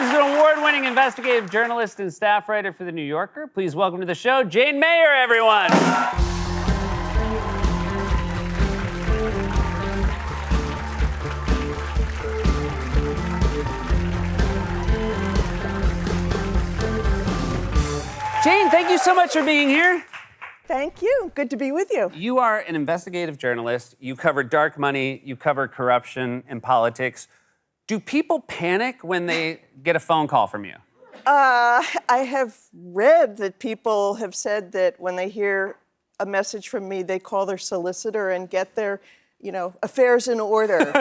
is an award-winning investigative journalist and staff writer for The New Yorker. Please welcome to the show, Jane Mayer, everyone. Jane, thank you so much for being here. Thank you. Good to be with you. You are an investigative journalist. You cover dark money. You cover corruption and politics. Do people panic when they get a phone call from you? I have read that people have said that when they hear a message from me, they call their solicitor and get their, affairs in order.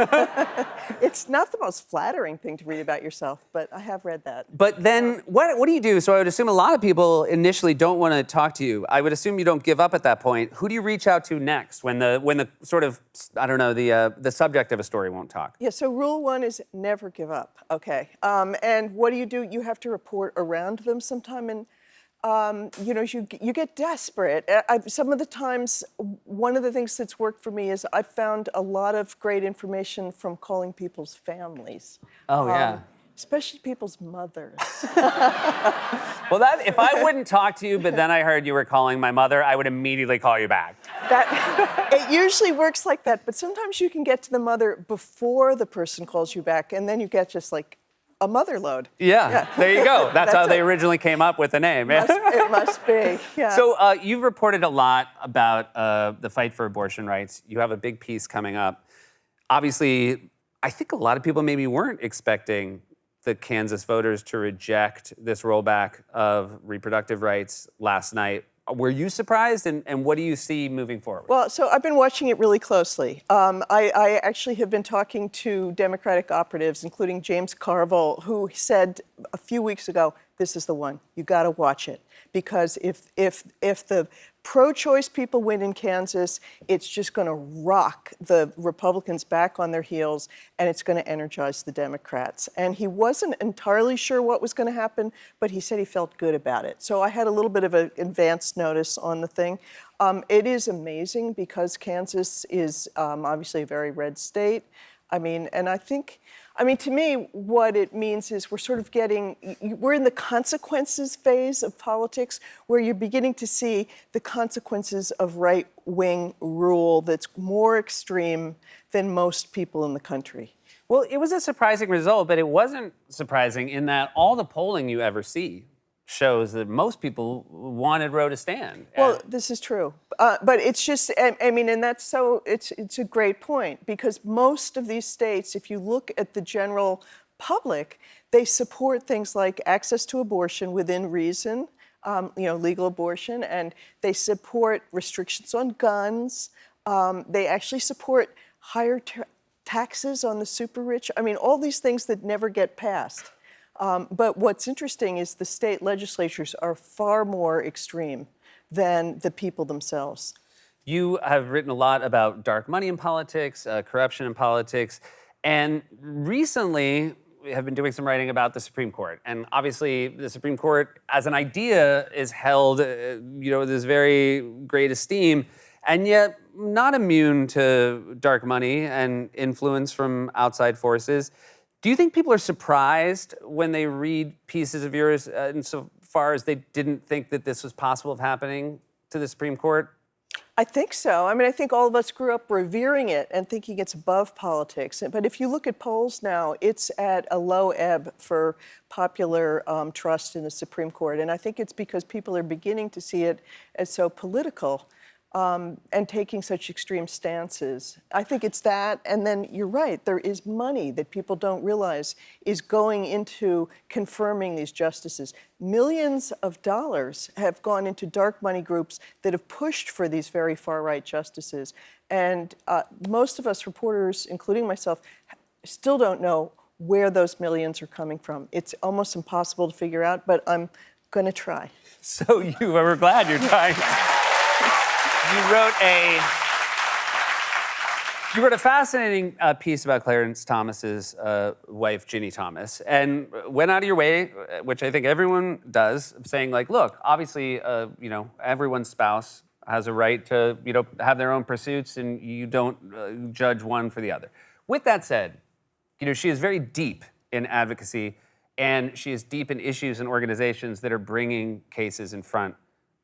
It's not the most flattering thing to read about yourself, but I have read that. But then, what do you do? So I would assume a lot of people initially don't want to talk to you. I would assume you don't give up at that point. Who do you reach out to next when the sort of, the subject of a story won't talk? Yeah, so rule one is never give up, okay? And what do? You have to report around them sometime, and you get desperate. Some of the times, one of the things that's worked for me is I've found a lot of great information from calling people's families. Oh, yeah. Especially people's mothers. Well, if I wouldn't talk to you, but then I heard you were calling my mother, I would immediately call you back. It usually works like that, but sometimes you can get to the mother before the person calls you back, and then you get just like a mother load. Yeah, there you go. That's how they originally came up with the name. It must be, yeah. So you've reported a lot about the fight for abortion rights. You have a big piece coming up. Obviously, I think a lot of people maybe weren't expecting the Kansas voters to reject this rollback of reproductive rights last night. Were you surprised, and what do you see moving forward? Well, so I've been watching it really closely. I actually have been talking to Democratic operatives, including James Carville, who said a few weeks ago, this is the one. You got to watch it. Because if the pro-choice people win in Kansas, it's just going to rock the Republicans back on their heels, and it's going to energize the Democrats. And he wasn't entirely sure what was going to happen, but he said he felt good about it. So I had a little bit of an advance notice on the thing. It is amazing because Kansas is obviously a very red state. To me, what it means is we're in the consequences phase of politics where you're beginning to see the consequences of right-wing rule that's more extreme than most people in the country. Well, it was a surprising result, but it wasn't surprising in that all the polling you ever see shows that most people wanted Roe to stand. Well, this is true. But it's just, and that's so, it's a great point because most of these states, if you look at the general public, they support things like access to abortion within reason, legal abortion, and they support restrictions on guns. They actually support higher taxes on the super rich. All these things that never get passed. But what's interesting is the state legislatures are far more extreme than the people themselves. You have written a lot about dark money in politics, corruption in politics, and recently we have been doing some writing about the Supreme Court. And obviously, the Supreme Court, as an idea, is held, with this very great esteem, and yet not immune to dark money and influence from outside forces. Do you think people are surprised when they read pieces of yours insofar as they didn't think that this was possible of happening to the Supreme Court? I think so. I think all of us grew up revering it and thinking it's above politics. But if you look at polls now, it's at a low ebb for popular trust in the Supreme Court. And I think it's because people are beginning to see it as so political. And taking such extreme stances. I think it's that, and then you're right, there is money that people don't realize is going into confirming these justices. Millions of dollars have gone into dark money groups that have pushed for these very far-right justices. And most of us reporters, including myself, still don't know where those millions are coming from. It's almost impossible to figure out, but I'm going to try. So we're glad you're trying. You wrote a fascinating piece about Clarence Thomas's wife, Ginny Thomas, and went out of your way, which I think everyone does, of saying, look, obviously, everyone's spouse has a right to, have their own pursuits, and you don't judge one for the other. With that said, she is very deep in advocacy, and she is deep in issues and organizations that are bringing cases in front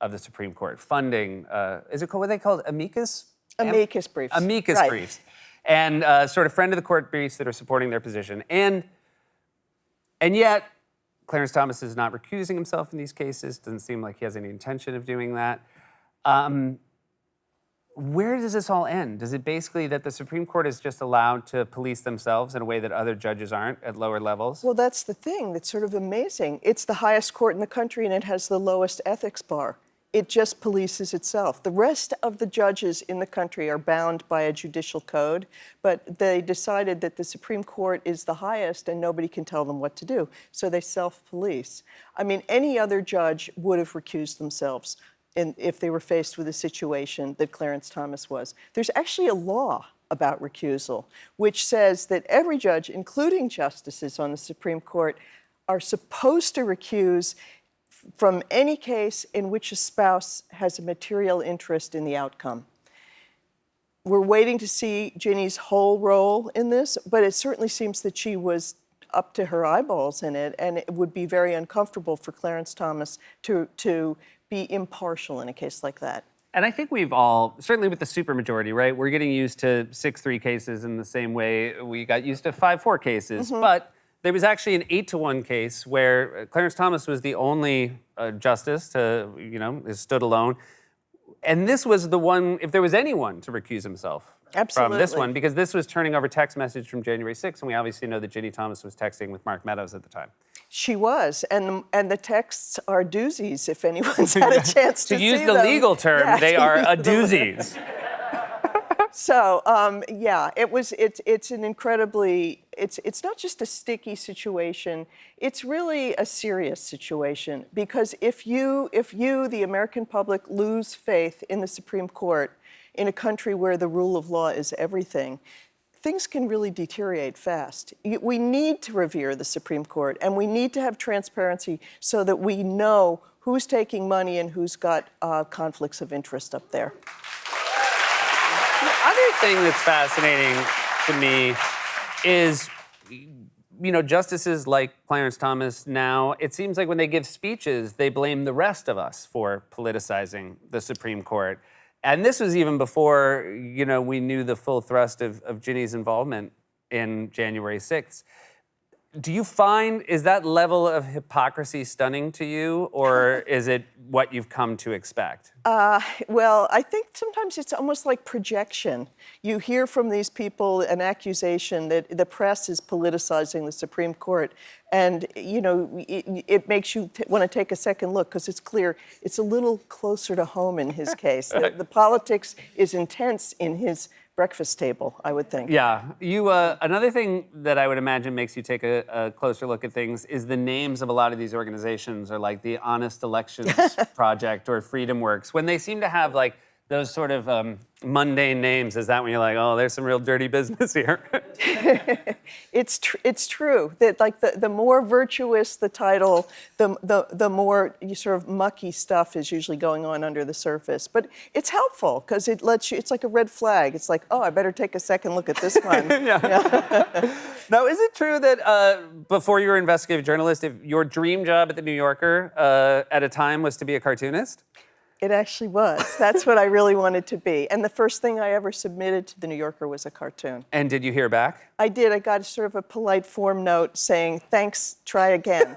of the Supreme Court. Funding, is it called, what are they called, amicus? Amicus briefs. Amicus Right. briefs. And sort of friend of the court briefs that are supporting their position. And yet, Clarence Thomas is not recusing himself in these cases. Doesn't seem like he has any intention of doing that. Where does this all end? Is it basically that the Supreme Court is just allowed to police themselves in a way that other judges aren't at lower levels? Well, that's the thing that's sort of amazing. It's the highest court in the country, and it has the lowest ethics bar. It just polices itself. The rest of the judges in the country are bound by a judicial code, but they decided that the Supreme Court is the highest and nobody can tell them what to do. So they self-police. I mean, any other judge would have recused themselves if they were faced with a situation that Clarence Thomas was. There's actually a law about recusal, which says that every judge, including justices on the Supreme Court, are supposed to recuse from any case in which a spouse has a material interest in the outcome. We're waiting to see Ginny's whole role in this, but it certainly seems that she was up to her eyeballs in it, and it would be very uncomfortable for Clarence Thomas to be impartial in a case like that. And I think we've all, certainly with the supermajority, right? We're getting used to 6-3 cases in the same way we got used to 5-4 cases. But there was actually an 8-1 case where Clarence Thomas was the only justice to, stood alone. And this was the one, if there was anyone to recuse himself from this Absolutely. one, because this was turning over text message from January 6th, and we obviously know that Ginny Thomas was texting with Mark Meadows at the time. She was, and the texts are doozies if anyone's had a chance to To see use the them. legal term, Yeah, they to are use a the- doozies. So yeah, it's an incredibly, it's not just a sticky situation, it's really a serious situation, because if you, the American public, lose faith in the Supreme Court in a country where the rule of law is everything, things can really deteriorate fast. We need to revere the Supreme Court, and we need to have transparency so that we know who's taking money and who's got conflicts of interest up there. The other thing that's fascinating to me is, justices like Clarence Thomas now, it seems like when they give speeches, they blame the rest of us for politicizing the Supreme Court. And this was even before, we knew the full thrust of Ginny's involvement in January 6th. Do you find, is that level of hypocrisy stunning to you, or is it what you've come to expect? Well, I think sometimes it's almost like projection. You hear from these people an accusation that the press is politicizing the Supreme Court, and it makes you want to take a second look, because it's clear it's a little closer to home in his case. The politics is intense in his breakfast table, I would think. Yeah. Another thing that I would imagine makes you take a closer look at things is the names of a lot of these organizations are like the Honest Elections Project or Freedom Works. When they seem to have like those sort of mundane names, is that when you're like, oh, there's some real dirty business here? It's true that like the more virtuous the title, the more sort of mucky stuff is usually going on under the surface. But it's helpful because it lets you. It's like a red flag. It's like, oh, I better take a second look at this one. Now, is it true that before you were an investigative journalist, if your dream job at the New Yorker at a time was to be a cartoonist? It actually was. That's what I really wanted to be. And the first thing I ever submitted to the New Yorker was a cartoon. And did you hear back? I did. I got sort of a polite form note saying, thanks, try again.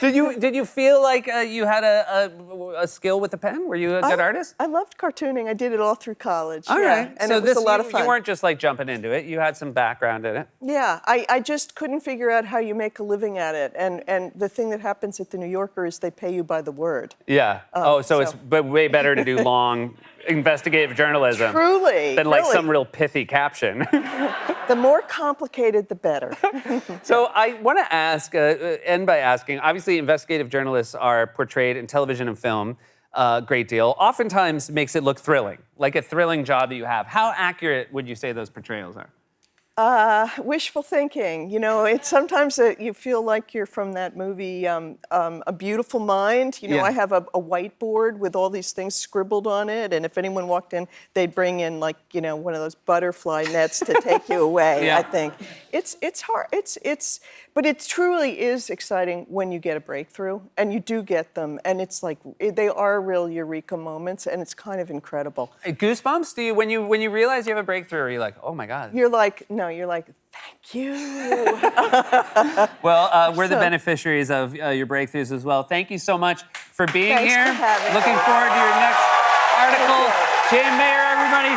Did you feel like you had a skill with the pen? Were you a good artist? I loved cartooning. I did it all through college. All right. And so it was a lot of fun. You weren't just like jumping into it. You had some background in it. Yeah, I just couldn't figure out how you make a living at it. And the thing that happens at the New Yorker is they pay you by the word. Yeah. So it's way better to do long investigative journalism. Truly. Than like really. some real pithy caption. The more complicated, the better. So I want to ask, end by asking, obviously investigative journalists are portrayed in television and film a great deal. Oftentimes makes it look thrilling, like a thrilling job that you have. How accurate would you say those portrayals are? Wishful thinking. You know, it's sometimes you feel like you're from that movie, A Beautiful Mind. You know, Yeah. I have a whiteboard with all these things scribbled on it, and if anyone walked in, they'd bring in like, you know, one of those butterfly nets to take you away. Yeah. I think it's hard. But it truly is exciting when you get a breakthrough, and you do get them, and it's like they are real eureka moments, and it's kind of incredible. Goosebumps? Do you when you realize you have a breakthrough, are you like, oh my God? You're like, no, you're like, thank you. Well, we're the So- beneficiaries of your breakthroughs as well. Thank you so much for being Thanks here. for having me. Looking forward to your next article. Jane Mayer, everybody.